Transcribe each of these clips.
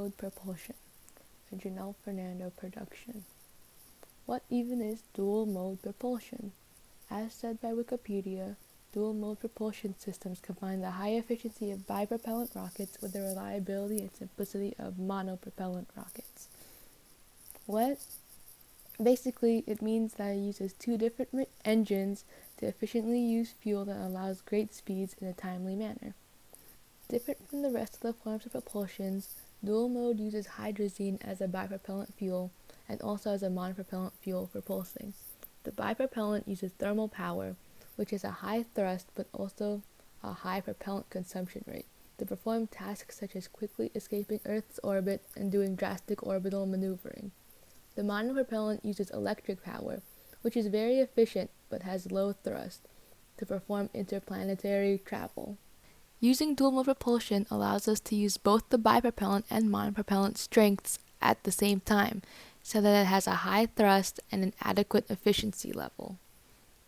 mode propulsion, a Janelle Fernando production. What even is dual mode propulsion? As said by Wikipedia, dual mode propulsion systems combine the high efficiency of bipropellant rockets with the reliability and simplicity of monopropellant rockets. Basically, it means that it uses two different engines to efficiently use fuel that allows great speeds in a timely manner. Different from the rest of the forms of propulsions, dual mode uses hydrazine as a bipropellant fuel and also as a monopropellant fuel for pulsing. The bipropellant uses thermal power, which is a high thrust but also a high propellant consumption rate, to perform tasks such as quickly escaping Earth's orbit and doing drastic orbital maneuvering. The monopropellant uses electric power, which is very efficient but has low thrust, to perform interplanetary travel. Using dual mode propulsion allows us to use both the bipropellant and monopropellant strengths at the same time, so that it has a high thrust and an adequate efficiency level.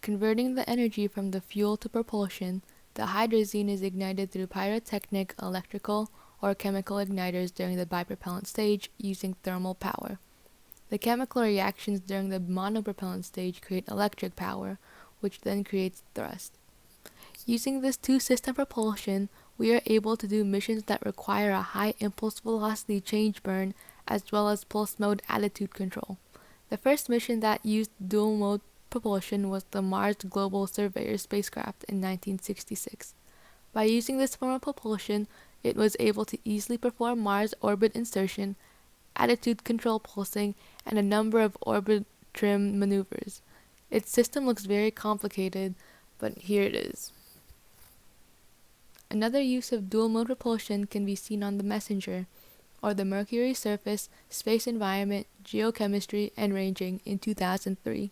Converting the energy from the fuel to propulsion, the hydrazine is ignited through pyrotechnic, electrical, or chemical igniters during the bipropellant stage using thermal power. The chemical reactions during the monopropellant stage create electric power, which then creates thrust. Using this two-system propulsion, we are able to do missions that require a high impulse velocity change burn as well as pulse mode attitude control. The first mission that used dual mode propulsion was the Mars Global Surveyor spacecraft in 1966. By using this form of propulsion, it was able to easily perform Mars orbit insertion, attitude control pulsing, and a number of orbit trim maneuvers. Its system looks very complicated, but here it is. Another use of dual mode propulsion can be seen on the MESSENGER, or the Mercury Surface, Space Environment, Geochemistry, and Ranging in 2003.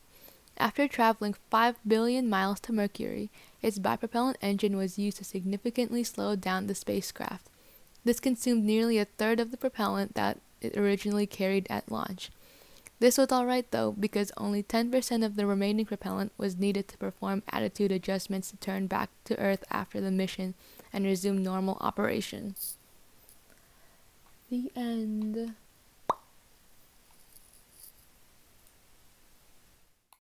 After traveling 5 billion miles to Mercury, its bipropellant engine was used to significantly slow down the spacecraft. This consumed nearly a third of the propellant that it originally carried at launch. This was alright though, because only 10% of the remaining propellant was needed to perform attitude adjustments to turn back to Earth after the mission and resume normal operation. The end.